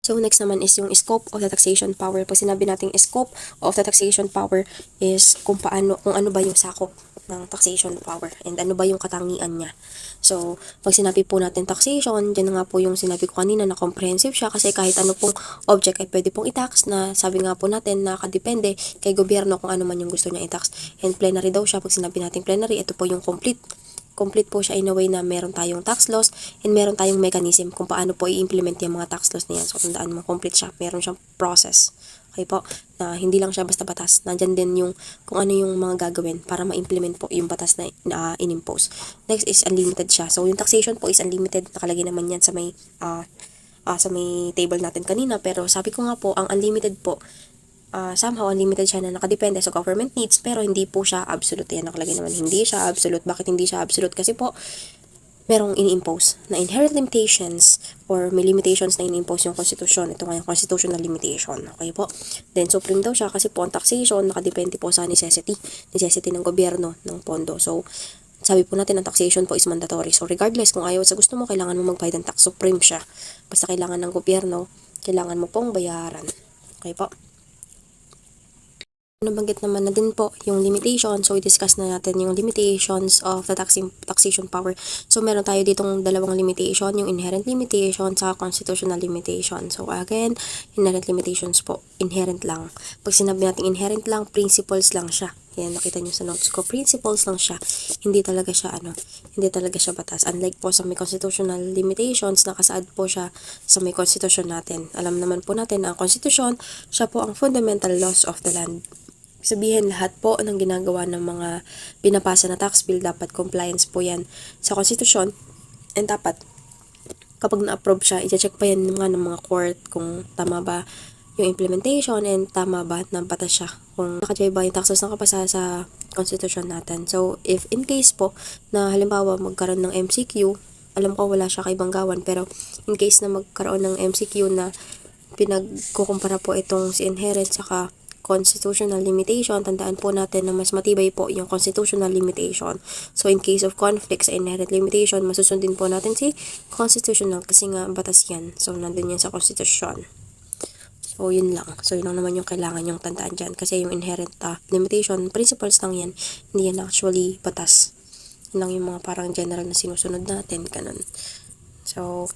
So next naman is yung scope of the taxation power. Pag sinabi nating scope of the taxation power is kung ano ba yung sakop ng taxation power and ano ba yung katangian niya. So, pag sinabi po natin taxation, dyan nga po yung sinabi ko kanina na comprehensive siya kasi kahit ano pong object ay pwede pong i-tax na sabi nga po natin nakadepende kay gobyerno kung ano man yung gusto niya i-tax. And plenary daw siya. Pag sinabi natin plenary, ito po yung complete po siya in a way na meron tayong tax laws and meron tayong mechanism kung paano po i-implement yung mga tax laws na yan. So, tandaan mo, complete siya. Meron siyang process. Okay po? Na hindi lang siya basta batas. Nandyan din yung kung ano yung mga gagawin para ma-implement po yung batas na in-impose. Next is unlimited siya. So, yung taxation po is unlimited. Nakalagay naman yan sa may table natin kanina. Pero sabi ko nga po, ang unlimited po, somehow unlimited siya na nakadepende sa government needs pero hindi po siya absolute. Yan nakalagay naman, hindi siya absolute. Bakit hindi siya absolute? Kasi po merong ini-impose na inherent limitations or may limitations na ini-impose yung constitution. Ito nga yung constitutional limitation. Okay po? Then supreme daw siya kasi po ang taxation nakadepende po sa necessity ng gobyerno ng pondo. So sabi po natin ang taxation po is mandatory. So regardless kung ayaw sa gusto mo, kailangan mo magbayad ng tax, supreme siya. Basta kailangan ng gobyerno, kailangan mo pong bayaran. Okay po? Nabanggit naman na din po yung limitation. So, i-discuss na natin yung limitations of the taxation power. So, meron tayo ditong dalawang limitation, yung inherent limitation sa constitutional limitation. So, again, inherent limitations po, inherent lang. Pag sinabi natin inherent lang, principles lang siya. Yan, nakita nyo sa notes ko, principles lang siya. Hindi talaga siya batas. Unlike po sa may constitutional limitations, nakasaad po siya sa may constitution natin. Alam naman po natin na ang constitution, siya po ang fundamental laws of the land. Sabihin lahat po ng ginagawa ng mga pinapasa na tax bill dapat compliance po yan sa constitution and dapat kapag na-approve siya, i-check pa yan ng mga court kung tama ba yung implementation and tama ba na batas siya kung naka-jive ba yung taxes na kapasa sa constitution natin. So, if in case po na halimbawa magkaroon ng MCQ, alam ko wala siya kay Banggawan pero in case na magkaroon ng MCQ na pinagkukumpara po itong si inherent saka constitutional limitation, tandaan po natin na mas matibay po yung constitutional limitation. So, in case of conflict sa inherent limitation, masusundin po natin si constitutional kasi nga batas yan. So, nandun yan sa constitution. So, yun lang. So, yun lang naman yung kailangan yung tandaan dyan. Kasi yung inherent limitation, principles lang yan. Hindi yan actually batas. Yun lang yung mga parang general na sinusunod natin. Ganun. So,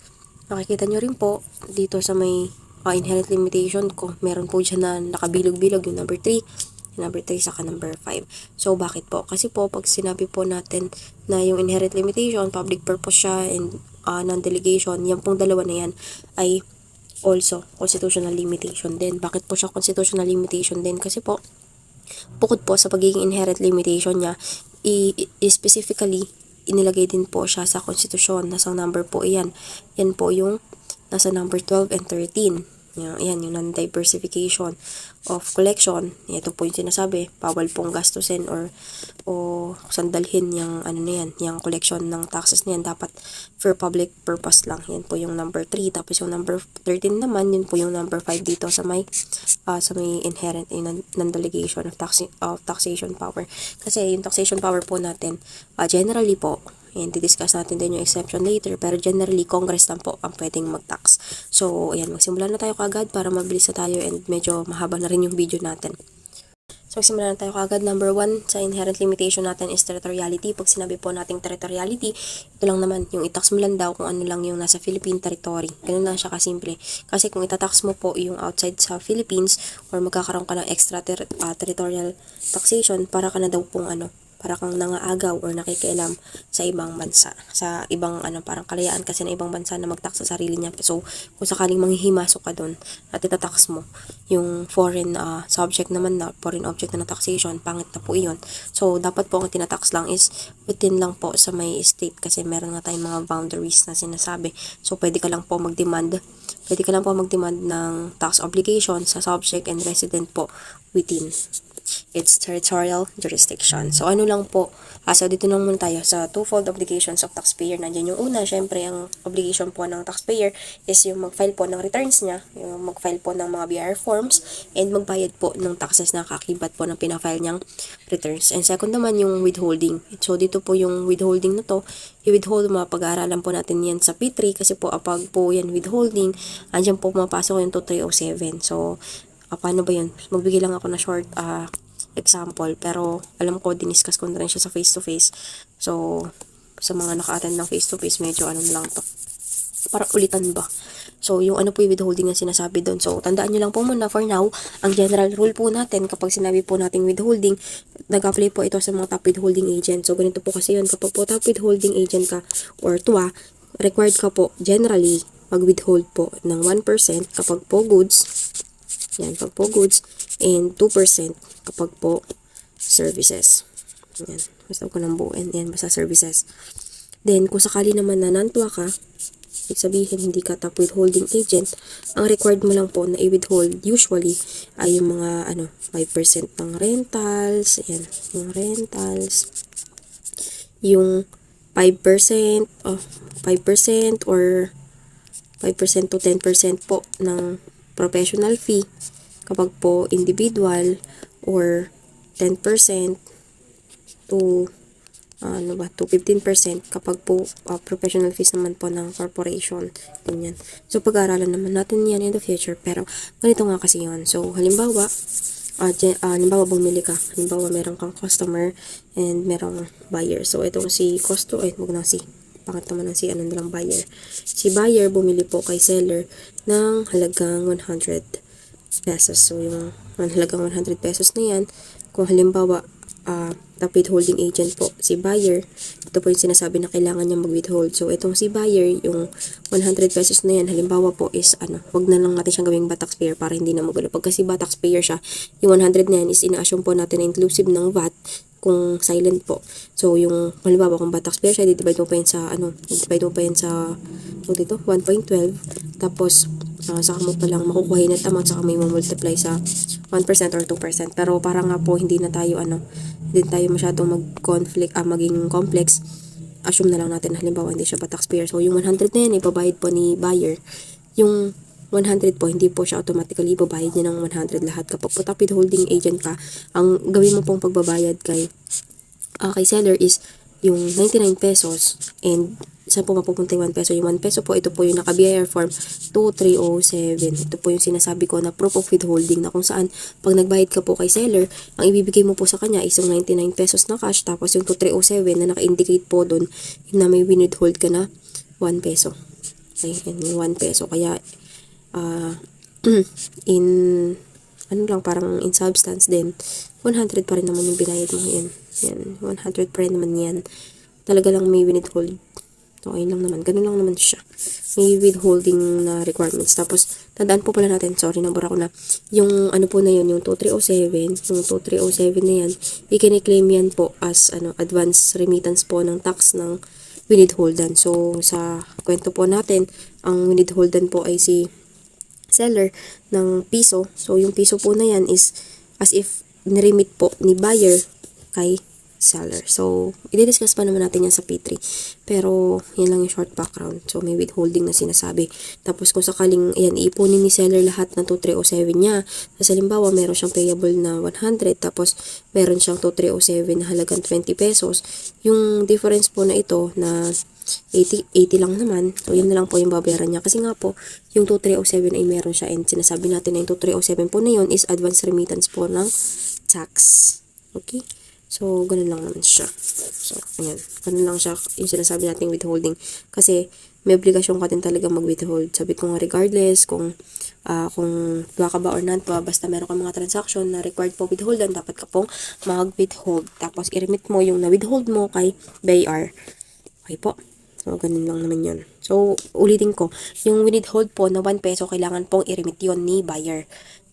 makikita nyo rin po dito sa may inherent limitation ko, meron po dyan na nakabilog-bilog yung number 3, number 3 saka number 5. So, bakit po? Kasi po, pag sinabi po natin na yung inherent limitation, public purpose siya, and non-delegation, yan pong dalawa na yan ay also constitutional limitation din. Bakit po siya constitutional limitation din? Kasi po, bukod po sa pagiging inherent limitation niya, specifically, inilagay din po siya sa konstitusyon. Nasa number po iyan. Yan po yung nasa number 12 and 13. Yan, yung non-diversification of collection. Ito po yung sinasabi, bawal pong gastusin o sandalhin yung yung collection ng taxes niyan, dapat for public purpose lang. Yan po yung number 3. Tapos yung number 13 naman, yun po yung number 5 dito sa may inherent non-delegation of taxation power. Kasi yung taxation power po natin, generally po, and di-discuss natin din yung exception later, pero generally, Congress lang po ang pwedeng mag-tax. So, ayan, magsimula na tayo kagad para mabilis na tayo and medyo mahaba na rin yung video natin. So, magsimula na tayo kagad. Number 1 sa inherent limitation natin is territoriality. Pag sinabi po nating territoriality, ito lang naman, yung i-tax mo lang daw kung ano lang yung nasa Philippine territory. Ganun lang siya kasimple. Kasi kung itatax mo po yung outside sa Philippines or magkakaroon ka ng extra territorial taxation, para ka na daw pong para kang nangaagaw or nakikialam sa ibang bansa, sa ibang parang kalayaan kasi na ibang bansa na mag-tax sa sarili niya. So, kung sakaling manghihimasok ka doon at itatax mo yung foreign subject naman na foreign object na taxation, pangit na po iyon. So, dapat po ang tinatax lang is within lang po sa may state kasi meron nga tayong mga boundaries na sinasabi. So, pwede ka lang po mag-demand ng tax obligation sa subject and resident po within its territorial jurisdiction. So ano lang po, so dito lang muna tayo sa twofold obligations of taxpayer. Nandiyan yung una, syempre ang obligation po ng taxpayer is yung mag-file po ng returns niya, yung mag-file po ng mga BR forms, and magbayad po ng taxes na kakibat po ng pinafile niyang returns. And second naman yung withholding. So dito po yung withholding na to, i-withhold, mapag-aaralan po natin yan sa P3 kasi po apag po yan withholding, andyan po mapasok yung 2307. So paano ba yun? Magbigay lang ako na short example, pero alam ko diniscuss ko na rin siya sa face to face. So sa mga naka-attend ng face to face, medyo ano lang to, parang ulitan ba. So yung ano po yung withholding na sinasabi doon. So tandaan nyo lang po muna for now, ang general rule po natin kapag sinabi po nating withholding, nag-apply po ito sa mga top withholding agent. So ganito po kasi yun, kapag po top withholding agent ka or TWA, required ka po generally mag-withhold po ng 1% kapag po goods, yan, pag po goods, and 2% kapag po services. Yan, basta ko nang buuin, yan, basta services. Then, kung sakali naman na nantuwa ka, ibig sabihin hindi ka top withholding agent, ang required mo lang po na i-withhold usually ay yung mga 5% ng rentals, yan, yung rentals, yung 5% or 5% to 10% po ng professional fee kapag po individual, or 10% to to 15% kapag po professional fees naman po ng corporation. Ganyan. So pag-aaralan naman natin yan in the future, pero ganito nga kasi yun. So halimbawa, bumili ka. Halimbawa, meron kang customer and merong buyer. So itong si pangat naman ng si nalang buyer. Si buyer bumili po kay seller ng halagang 100 pesos. So yung halagang 100 pesos na yan, kung halimbawa top withholding agent po si buyer, ito po yung sinasabi na kailangan niya mag-withhold. So itong si buyer, yung 100 pesos na yan, halimbawa po is wag na lang natin siyang gawing ba taxpayer para hindi na magulo. Pag kasi ba taxpayer siya, yung 100 na yan is ina-assume po natin na inclusive ng VAT kung silent po. So yung halimbawa kung ba taxpayer siya, divide mo pa yan sa 1.12, tapos saka mo palang makukuha yung net amount, saka may multiply sa 1% or 2%. Pero para nga po hindi na tayo hindi tayo masyadong maging complex, assume na lang natin na halimbawa hindi siya pa taxpayer. So yung 100 na yan ipabayad po ni buyer. Yung 100 po, hindi po siya automatically ibabayad niya ng 100 lahat. Kapag po top withholding agent ka, ang gawin mo pong pagbabayad kay seller is yung 99 pesos, and saan po mapupunta yung 1 peso? Yung 1 peso po, ito po yung naka-BIR form 2307. Ito po yung sinasabi ko na proof of withholding, na kung saan pag nagbayad ka po kay seller, ang ibibigay mo po sa kanya is yung 99 pesos na cash, tapos yung 2307 na naka-indicate po doon yung na may withhold ka na 1 peso. Okay, yung 1 peso. Kaya parang in substance din, 100 pa rin naman yung binayad mo. Yan, 100 pa rin naman yan. Talaga lang may withhold. Okay lang naman. Ganun lang naman siya. May withholding na requirements. Tapos, tandaan po pala natin, sorry, nabura ko na. Yung po na yun, yung 2307, yung 2307 na yan, i-claim yan po as advance remittance po ng tax ng winidholdan. So, sa kwento po natin, ang winidholdan po ay si seller ng piso. So, yung piso po na yan is as if niremit po ni buyer kay seller. So, i-discuss pa naman natin yan sa P3. Pero, yan lang yung short background. So, may withholding na sinasabi. Tapos, kung sakaling, iipunin ni seller lahat ng 2307 niya. Sa halimbawa, meron siyang payable na 100. Tapos, meron siyang 2307 na halagang 20 pesos. Yung difference po na ito na 80 lang naman. So, yun na lang po yung babayaran niya. Kasi nga po, yung 2307 ay meron siya. And sinasabi natin na yung 2307 po na yun is advance remittance po ng tax. Okay? So, ganun lang naman siya. So, ayan. Ganun lang siya yung sinasabi natin withholding. Kasi, may obligasyon ka din talaga mag-withhold. Sabi ko nga regardless kung tuwa ka ba or non-tuwa, basta meron ka mga transaction na required po withholdan, dapat ka pong mag-withhold. Tapos, i-remit mo yung na-withhold mo kay BIR. Okay po. So, ganun lang naman yun. So, ulitin ko. Yung withhold po na 1 peso, kailangan pong i-remit yun ni buyer.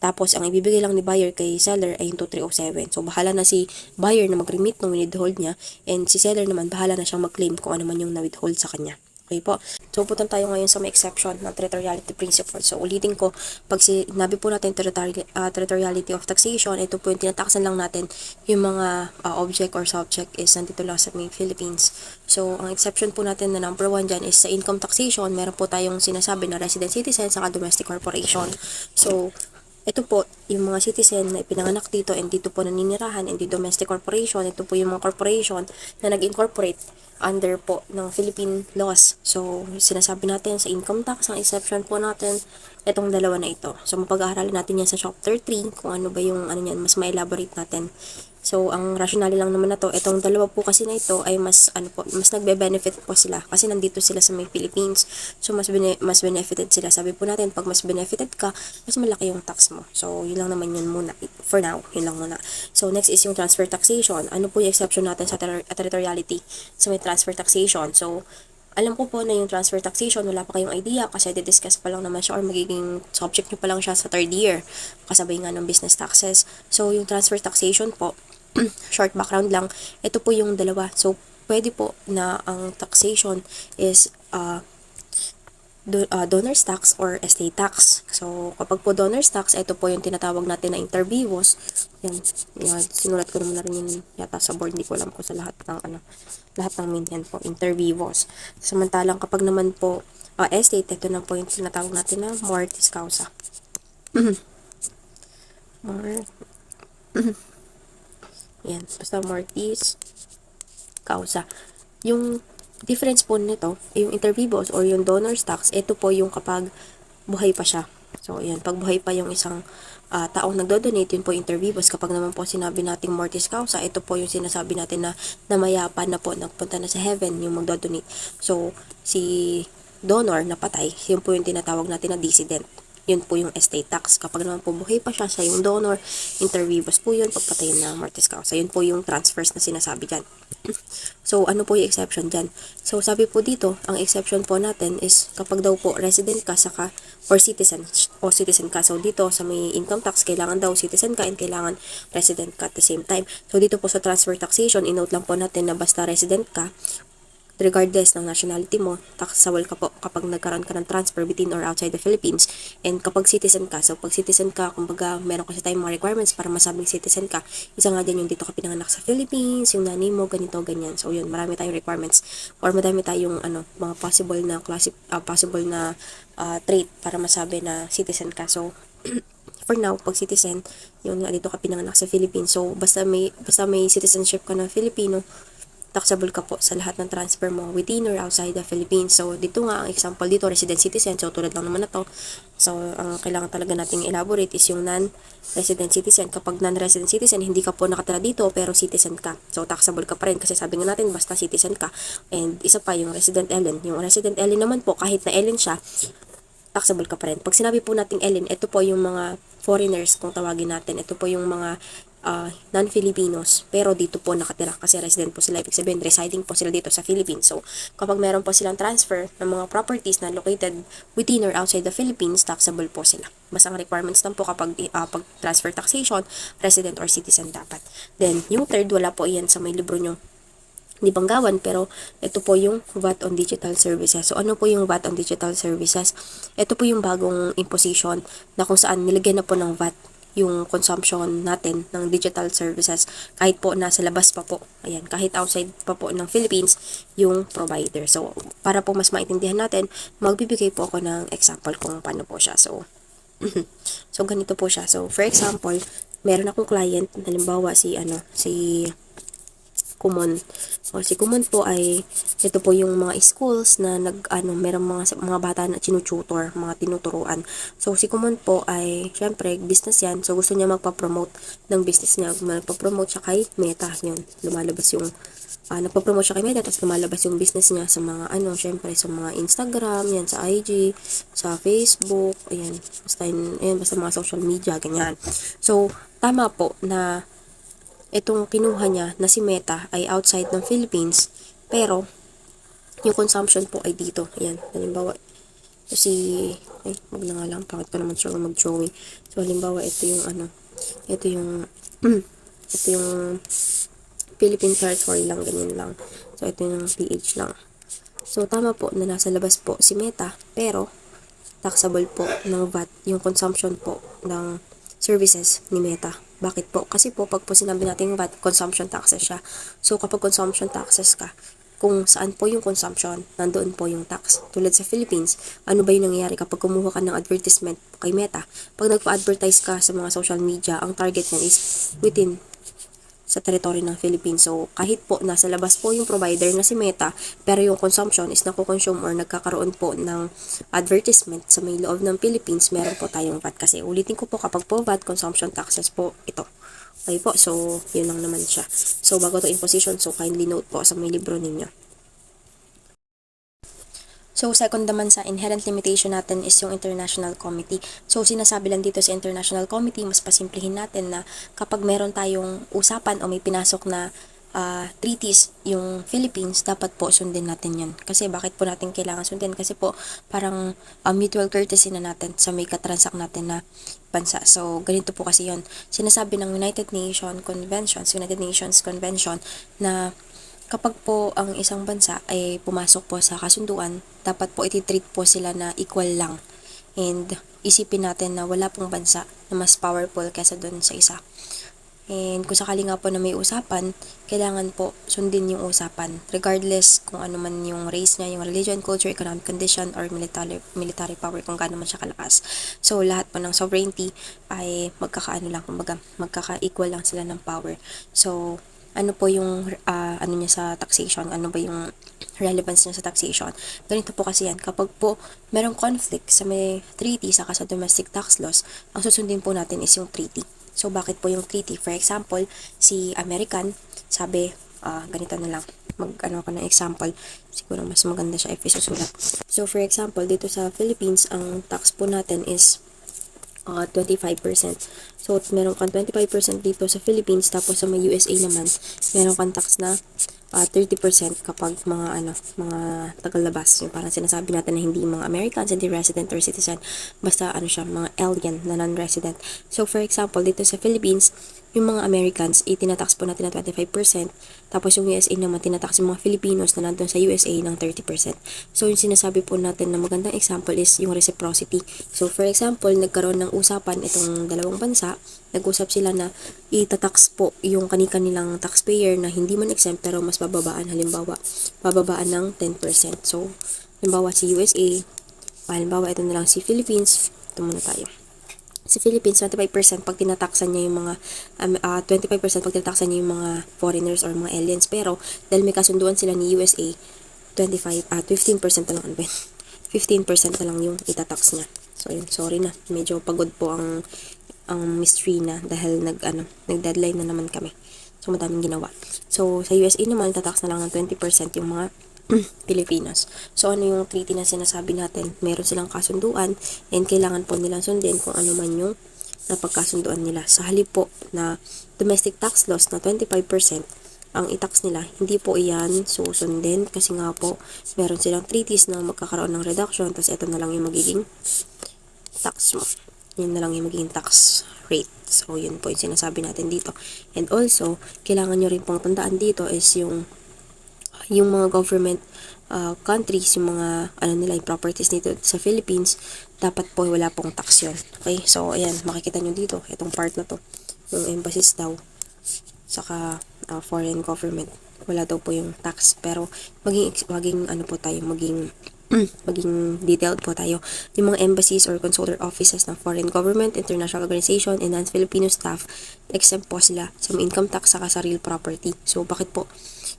Tapos, ang ibibigay lang ni buyer kay seller ay yung 2307. So, bahala na si buyer na mag-remit ng withhold niya, and si seller naman, bahala na siyang mag-claim kung ano man yung na-withhold sa kanya. Okay po. So, pupunta tayo ngayon sa may exception ng territoriality principle. So, ulitin ko, pag sinabi po natin territoriality of taxation, ito po yung tinataksan lang natin yung mga object or subject is nandito lang sa may Philippines. So, ang exception po natin na number 1 dyan is sa income taxation, meron po tayong sinasabi na resident citizen saka domestic corporation. So, ito po, yung mga citizen na ipinanganak dito and dito po naninirahan and di domestic corporation, ito po yung mga corporation na nag-incorporate under po ng Philippine laws. So, sinasabi natin sa income tax, ang exception po natin, itong dalawa na ito. So, mapag-aaralan natin yan sa chapter 3, kung ano ba yung ano yan, mas ma-elaborate natin. So, ang rationale lang naman na to, itong dalawa po kasi na ito ay mas, ano po, mas nagbe-benefit po sila kasi nandito sila sa may Philippines. So, mas benefited sila. Sabi po natin, pag mas benefited ka, mas malaki yung tax mo. So, yun lang naman yun muna. For now, yun lang muna. So, next is yung transfer taxation. Ano po yung exception natin sa territoriality? So, may transfer taxation. So, alam ko po na yung transfer taxation, wala pa kayong idea kasi di-discuss pa lang naman siya or magiging subject nyo pa lang siya sa third year. Kasabay nga ng business taxes. So, yung transfer taxation po, short background lang, ito po yung dalawa. So, pwede po na ang taxation is donor's tax or estate tax. So, kapag po donor's tax, ito po yung tinatawag natin na inter vivos. Yan, sinulat ko naman na rin yun yata sa board, hindi ko alam ko sa lahat ng lahat ng main yan po, inter vivos. Samantalang kapag naman po estate, ito na po yung tinatawag natin na mortis causa. Yan, basta mortis causa. Yung difference po nito, yung inter vivos or yung donor's tax, ito po yung kapag buhay pa siya. So, yan, pag buhay pa yung isang taong nagdo-donate, yun po inter vivos. Kapag naman po sinabi nating mortis causa, ito po yung sinasabi natin na namayapa na po, nagpunta na sa heaven yung magdo-donate. So, si donor na patay, yun po yung tinatawag natin na dissident. Yun po yung estate tax. Kapag naman po buhay pa siya, siya yung donor, inter vivos po yun, pagpatayin na mortis causa. Yun po yung transfers na sinasabi dyan. So, ano po yung exception dyan? So, sabi po dito, ang exception po natin is kapag daw po resident ka saka or citizen ka. So, dito sa may income tax, kailangan daw citizen ka and kailangan resident ka at the same time. So, dito po sa transfer taxation, inote lang po natin na basta resident ka, regardless ng nationality mo, taxable ka po kapag nagkaroon ka ng transfer within or outside the Philippines. And kapag citizen ka, so pag citizen ka, kumbaga meron kasi tayong mga requirements para masabing citizen ka. Isa nga dyan yung dito ka pinanganak sa Philippines, yung nanay mo, ganito, ganyan. So yun, marami tayong requirements or madami tayong mga possible na trait para masabi na citizen ka. So for now, pag citizen, yun nga dito ka pinanganak sa Philippines. So basta may citizenship ka na Filipino, taxable ka po sa lahat ng transfer mo within or outside the Philippines. So, dito nga, ang example dito, resident citizen. So, tulad lang naman na to. So, ang kailangan talaga nating elaborate is yung non-resident citizen. Kapag non-resident citizen, hindi ka po nakatira dito, pero citizen ka. So, taxable ka pa rin kasi sabi nga natin, basta citizen ka. And isa pa, yung resident alien. Yung resident alien naman po, kahit na alien siya, taxable ka pa rin. Pag sinabi po nating alien, ito po yung mga foreigners kung tawagin natin. Ito po yung mga non-Filipinos, pero dito po nakatira kasi resident po sila, ibig sabihin residing po sila dito sa Philippines. So, kapag meron po silang transfer ng mga properties na located within or outside the Philippines, taxable po sila. Basta ang requirements lang po kapag pag transfer taxation, resident or citizen dapat. Then, yung third, wala po iyan sa may libro nyo ni Banggawan, pero ito po yung VAT on Digital Services. So, ano po yung VAT on Digital Services? Ito po yung bagong imposition na kung saan nilagyan na po ng VAT yung consumption natin ng digital services kahit po nasa labas pa po. Ayan, kahit outside pa po ng Philippines yung provider. So, para po mas maintindihan natin, magbibigay po ako ng example kung paano po siya. So, so ganito po siya. So, for example, meron akong client, halimbawa si Kumon. O si Kumon po ay ito po yung mga schools na merong mga bata na tinututor, mga tinuturuan. So si Kumon po ay syempre business yan. So gusto niya magpa-promote ng business niya. Magpa-promote siya kay Meta. Yun, lumalabas yung nagpa-promote siya kay Meta, tapos lumalabas yung business niya sa mga syempre sa mga Instagram, yan, sa IG, sa Facebook, ayan, basta mga social media, ganyan. So, tama po na itong kinuha niya na si Meta ay outside ng Philippines, pero yung consumption po ay dito. Ayan, halimbawa, wag na nga lang, bakit pa naman siya mag-drawing. So, halimbawa, ito yung ito yung Philippine territory lang, ganyan lang. So, ito yung PH lang. So, tama po na nasa labas po si Meta, pero taxable po ng VAT yung consumption po ng services ni Meta. Bakit po? Kasi po, pag po sinabi natin VAT, consumption taxes siya. So, kapag consumption taxes ka, kung saan po yung consumption, nandoon po yung tax. Tulad sa Philippines, ano ba yung nangyayari kapag kumuha ka ng advertisement kay Meta? Pag nagpa-advertise ka sa mga social media, ang target niyan is within sa teritoryo ng Philippines. So, kahit po nasa labas po yung provider na si Meta, pero yung consumption is nakukonsume or nagkakaroon po ng advertisement sa may loob ng Philippines, meron po tayong VAT. Kasi ulitin ko po, kapag po VAT, consumption taxes po ito. Okay po, so yun lang naman siya. So, bago to imposition, so kindly note po sa may libro ninyo. So, second naman sa inherent limitation natin is yung International Committee. So, sinasabi lang dito sa International Committee, mas pasimplihin natin na kapag meron tayong usapan o may pinasok na treaties yung Philippines, dapat po sundin natin yan. Kasi bakit po natin kailangan sundin? Kasi po parang mutual courtesy na natin sa may katransak natin na bansa. So, ganito po kasi yon. Sinasabi ng United Nations Convention na kapag po ang isang bansa ay pumasok po sa kasunduan, dapat po ititreat po sila na equal lang. And isipin natin na wala pong bansa na mas powerful kaysa doon sa isa. And kung sakali nga po na may usapan, kailangan po sundin yung usapan. Regardless kung ano man yung race niya, yung religion, culture, economic condition, or military power, kung gaano man siya kalakas. So, lahat po ng sovereignty ay magkakaano lang, kumbaga, magkaka-equal lang sila ng power. So, ano po yung ano niya sa taxation, ano ba yung relevance niya sa taxation. Ganito po kasi yan, kapag po merong conflict sa may treaty saka sa domestic tax laws, ang susundin po natin is yung treaty. So, bakit po yung treaty? For example, si American, sabi, ganito na lang, mag-ano ko ng example, siguro mas maganda siya if isusulat. So, for example, dito sa Philippines, ang tax po natin is 25%. So, meron kang 25% dito sa Philippines, tapos sa may USA naman, meron kang tax na 30% kapag mga tagalabas. Yung parang sinasabi natin na hindi mga Americans, hindi resident or citizen, basta siya, mga alien na non-resident. So, for example, dito sa Philippines, yung mga Americans, itinatax po natin na 25%, tapos yung USA naman, tinatax yung mga Filipinos na nandun sa USA ng 30%. So, yung sinasabi po natin na magandang example is yung reciprocity. So, for example, nagkaroon ng usapan itong dalawang bansa, nag-usap sila na itatax po yung kanilang taxpayer na hindi man exempt pero mas bababaan, halimbawa, bababaan ng 10%. So, halimbawa si USA, halimbawa ito na lang si Philippines, ito muna tayo. Si Philippines, 25% pag tinataksan niya yung mga 25% pag tinataksan niya yung mga foreigners or mga aliens, pero dahil may kasunduan sila ni USA, 15% na lang 15% na lang yung itatax niya. So, yun, sorry na, medyo pagod po ang mystery na dahil nag-deadline na naman kami. So, madaming ginawa. So, sa USA naman, tatax na lang ng 20% yung mga Pilipinas. So, ano yung treaty na sinasabi natin? Meron silang kasunduan and kailangan po nilang sundin kung ano man yung napagkasunduan nila. Sa halip po na domestic tax laws na 25%, ang itax nila, hindi po iyan susundin kasi nga po, meron silang treaties na magkakaroon ng reduction, tapos ito na lang yung magiging tax mo. Yun na lang yung magiging tax rate. So, yun po yung sinasabi natin dito. And also, kailangan nyo rin pong tandaan dito is yung mga government countries, yung mga nila, yung properties dito sa Philippines, dapat po wala pong tax yun. Okay? So, ayan, makikita nyo dito, itong part na to, yung embassies daw, saka foreign government, wala daw po yung tax. Pero, maging detailed po tayo. Yung mga embassies or consular offices ng foreign government, international organization, and non-Filipino staff, exempt po sila sa income tax saka sa real property. So, bakit po?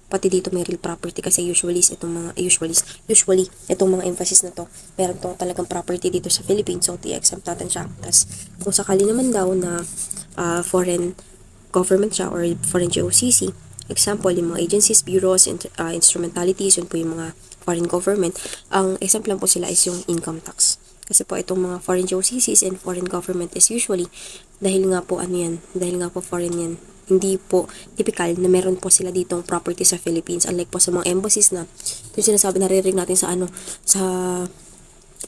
Pati dito may real property kasi usually itong mga emphasis na to, meron to talagang property dito sa Philippines, so i-exempt natin siya. Tapos kung sakali naman daw na foreign government siya or foreign GOCC, example, yung mga agencies, bureaus, instrumentalities, yun po yung mga foreign government, ang exempt lang po sila is yung income tax. Kasi po itong mga foreign GOCCs and foreign government is usually, dahil nga po foreign yan, hindi po typical na meron po sila ditong property sa Philippines, unlike po sa mga embassies na yung sinasabi, naririnig natin sa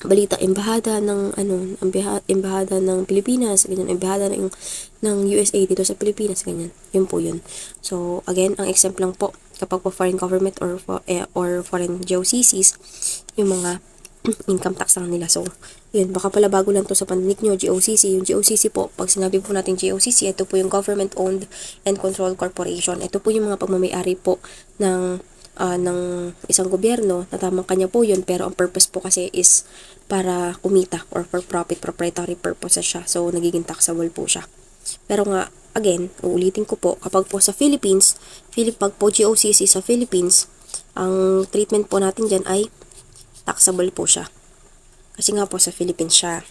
balita, embahada ng Pilipinas, ganyan, embahada ng USA dito sa Pilipinas, ganyan. Yun po yun. So, again, ang exempt lang po kapag po foreign government or foreign GOCCs, yung mga income tax lang nila. So, yun, baka pala bago lang to sa pandinig nyo, GOCC. Yung GOCC po, pag sinabi po natin GOCC, ito po yung Government-Owned and Controlled Corporation. Ito po yung mga pagmamayari po ng isang gobyerno, na tamang kanya po yun, pero ang purpose po kasi is para kumita or for profit, proprietary purposes siya. So, nagiging taxable po siya. Pero nga, again, uulitin ko po, kapag po sa Philippines, pag po GOCC sa Philippines, ang treatment po natin dyan ay taxable po siya. Kasi nga po sa Philippines siya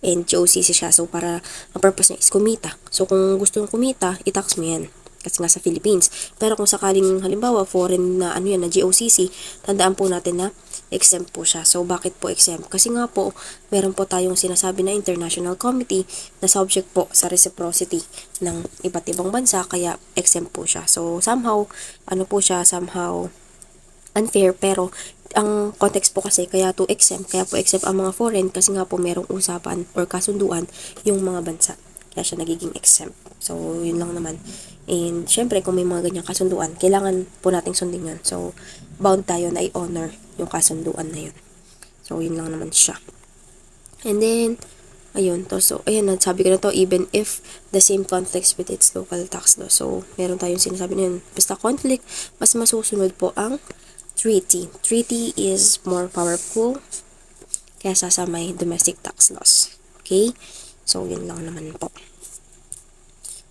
and GOCC siya. So, para ang purpose niya is kumita. So, kung gusto mong kumita, i-tax mo yan. Kasi nga sa Philippines. Pero kung sakaling halimbawa foreign na na GOCC, tandaan po natin na exempt po siya. So, bakit po exempt? Kasi nga po, meron po tayong sinasabi na International Committee na subject po sa reciprocity ng iba't ibang bansa, kaya exempt po siya. So, somehow somehow unfair, pero ang context po kasi kaya po exempt ang mga foreign kasi nga po merong usapan or kasunduan yung mga bansa. Kaya siya nagiging exempt. So, yun lang naman. And, syempre, kung may mga ganyang kasunduan, kailangan po nating sundin yun. So, bound tayo na i-honor yung kasunduan na yun. So, yun lang naman siya. And then, ayun to. So, ayan, sabi ko na to, even if the same context with its local tax law. So, meron tayong sinasabi na yun. Basta conflict, mas masusunod po ang treaty. Treaty is more powerful kaysa sa may domestic tax laws. Okay? So, yun lang naman po.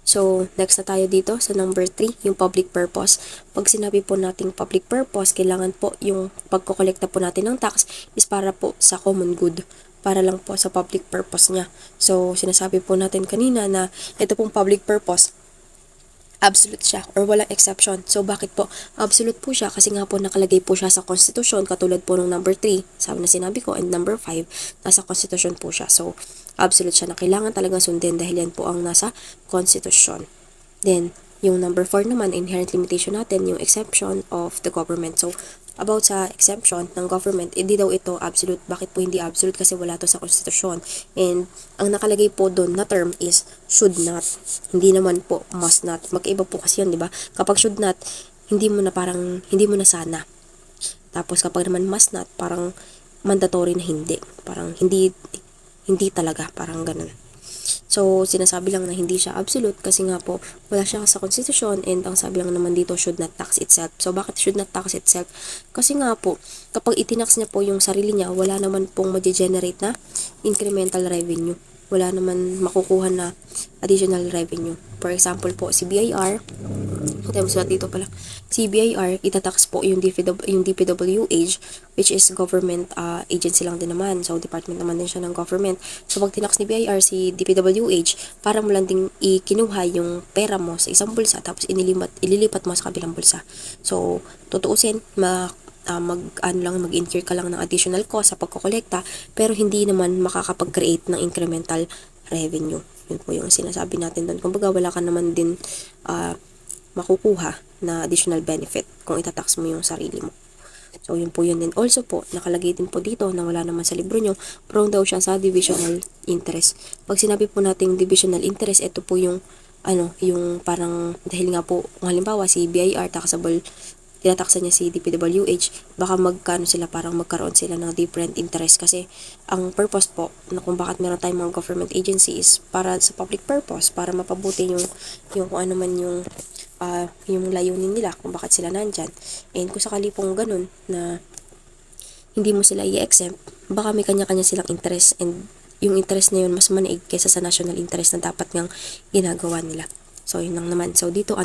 So, next na tayo dito sa number 3, yung public purpose. Pag sinabi po nating public purpose, kailangan po yung pagkokolekta po natin ng tax is para po sa common good. Para lang po sa public purpose niya. So, sinasabi po natin kanina na ito pong public purpose, absolute siya or walang exception. So, bakit po? Absolute po siya kasi nga po nakalagay po siya sa konstitusyon katulad po ng number 3, sabi na sinabi ko, and number 5, nasa konstitusyon po siya. So, absolute siya na kailangan talagang sundin dahil yan po ang nasa konstitusyon. Then, yung number 4 naman, inherent limitation natin, yung exception of the government. So, about sa exemption ng government, hindi daw ito absolute. Bakit po hindi absolute? Kasi wala to sa konstitusyon. And ang nakalagay po doon na term is should not. Hindi naman po must not. Magkaiba po kasi yun, di ba? Kapag should not, hindi mo na sana. Tapos kapag naman must not, parang mandatory na hindi. Parang hindi talaga. Parang ganun. So, sinasabi lang na hindi siya absolute kasi nga po, wala siya sa konstitusyon and ang sabi lang naman dito, should not tax itself. So, bakit should not tax itself? Kasi nga po, kapag itinax niya po yung sarili niya, wala naman pong ma-generate na incremental revenue. Wala naman makukuha na additional revenue. For example po, si BIR, dito pala, si BIR, itatax po yung DPWH, which is government agency lang din naman. So, department naman din siya ng government. So, pag tinax ni BIR si DPWH, para mo lang ding ikinuha yung pera mo sa isang bulsa, tapos ililipat mo sa kabilang bulsa. So, tutuusin, mag-incur ka lang ng additional cost sa pagkokolekta, pero hindi naman makakapag-create ng incremental revenue. Yun po yung sinasabi natin doon. Kumbaga, wala ka naman din makukuha na additional benefit kung itatax mo yung sarili mo. So, yun po yun. And also po, nakalagay din po dito na wala naman sa libro nyo, prone daw siya sa divisional interest. Pag sinabi po nating divisional interest, ito po yung yung parang, dahil nga po, kung halimbawa si BIR taxable, tinataksa niya si DPWH, baka magkaroon sila ng different interest kasi ang purpose po na kung bakit meron tayong mga government agencies para sa public purpose, para mapabuti yung kung ano man yung layunin nila, kung bakit sila nandyan. And kung sakali pong ganun na hindi mo sila i-exempt, baka may kanya-kanya silang interest and yung interest na yun mas manaig kaysa sa national interest na dapat ngang ginagawa nila. So, yun lang naman. So, dito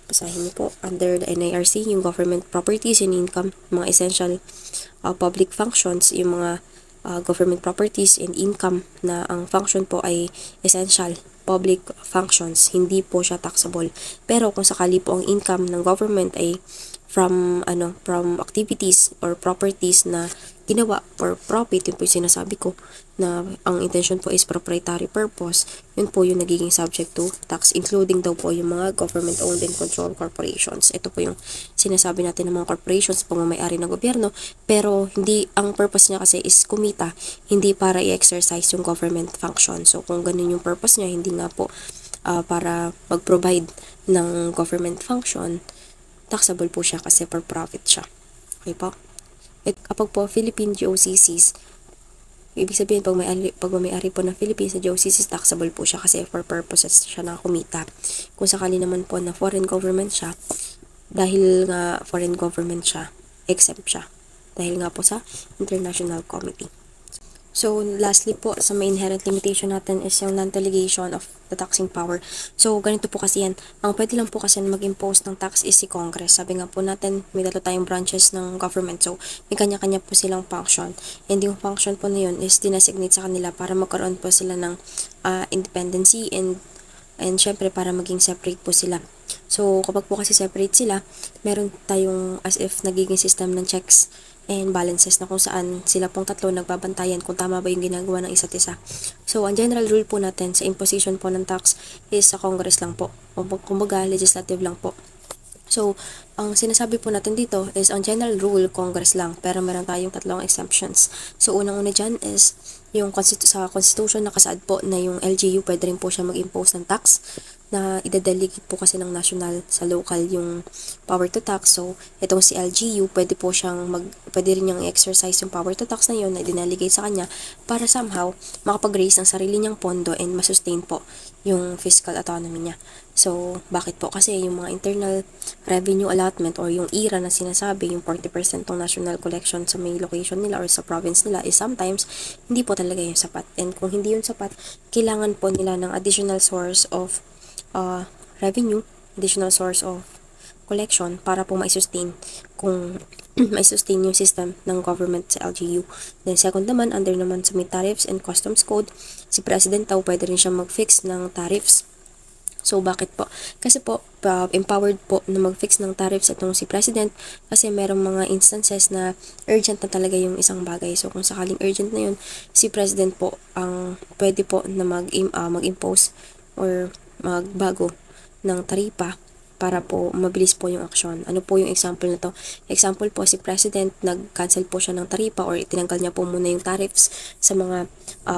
basahin niyo po, under the NIRC, yung government properties and income, mga essential public functions, yung mga government properties and income na ang function po ay essential public functions, hindi po siya taxable. Pero kung sakali po ang income ng government ay from activities or properties na ginawa for profit, yun po yung sinasabi ko na ang intention po is proprietary purpose, yun po yung nagiging subject to tax, including daw po yung mga government-owned and controlled corporations. Ito po yung sinasabi natin ng mga corporations, pagmamayari ng gobyerno, pero hindi, ang purpose niya kasi is kumita, hindi para i-exercise yung government function. So, kung ganun yung purpose niya, hindi nga po para mag-provide ng government function, taxable po siya kasi for profit siya. Okay po? Kapag po Philippine GOCCs, ibig sabihin, pag may-ari po ng Philippines sa GOCCs, taxable po siya kasi for purposes siya na kumita. Kung sakali naman po na foreign government siya, dahil nga foreign government siya, exempt siya. Dahil nga po sa International Committee. So, lastly po, sa may inherent limitation natin is yung non-delegation of the taxing power. So, ganito po kasi yan. Ang pwede lang po kasi mag-impose ng tax is si Congress. Sabi nga po natin, may tatlo tayong branches ng government. So, may kanya-kanya po silang function. And yung function po na yun is dinesignate sa kanila para magkaroon po sila ng independency and syempre para maging separate po sila. So, kapag po kasi separate sila, meron tayong as if nagiging system ng checks and balances na kung saan sila pong tatlo nagbabantayan kung tama ba yung ginagawa ng isa't isa. So, ang general rule po natin sa imposition po ng tax is sa Congress lang po. Kumbaga, legislative lang po. So, ang sinasabi po natin dito is ang general rule, Congress lang. Pero meron tayong tatlong exemptions. So, unang-una dyan is yung sa Constitution nakasaad po na yung LGU pwede rin po siya mag-impose ng tax na idedelegate po kasi ng national sa local yung power to tax. So, itong si LGU, pwede rin niyang exercise yung power to tax na yun na idedelegate sa kanya para somehow makapag-raise ng sarili niyang pondo and masustain po yung fiscal autonomy niya. So, bakit po? Kasi yung mga internal revenue allotment or yung IRA na sinasabi, yung 40% ng national collection sa may location nila or sa province nila is sometimes hindi po talaga yung sapat. And kung hindi yun sapat, kailangan po nila ng additional source of revenue, additional source of collection para po ma-sustain kung ma-sustain yung system ng government sa LGU. Then second naman, under naman sa may tariffs and customs code, si President daw pwede rin siya mag-fix ng tariffs. So, bakit po? Kasi po, empowered po na mag-fix ng tariffs itong si President kasi merong mga instances na urgent na talaga yung isang bagay. So, kung sakaling urgent na yun, si President po ang pwede po na mag-impose or magbago ng taripa para po mabilis po yung aksyon. Ano po yung example na to? Example po, si President nag-cancel po siya ng taripa or itinanggal niya po muna yung tariffs sa mga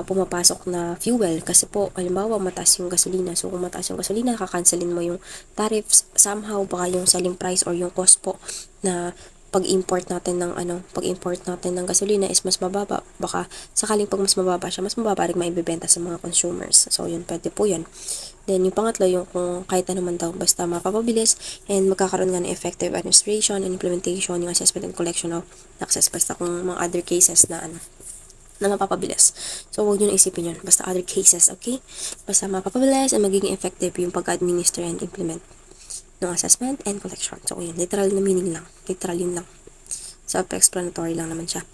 pumapasok na fuel kasi po, halimbawa, mataas yung gasolina. So, kung mataas yung gasolina, kakancelin mo yung tariffs. Somehow, baka yung selling price or yung cost po na pag-import natin ng gasolina is mas mababa. Baka sakaling pag mas mababa siya, mas mababa rin maibebenta sa mga consumers. So, yun, pwede po yun. Then, yung pangatlo, yung kung kahit ano man daw, basta mapapabilis and magkakaroon nga ng effective administration and implementation, yung assessment and collection of taxes, basta kung mga other cases na mapapabilis. So, huwag nyo na isipin yun. Basta other cases, okay? Basta mapapabilis and magiging effective yung pag-administer and implement ng assessment and collection. So, yun. Literal na meaning lang. Literal yun lang. Self-explanatory lang naman siya.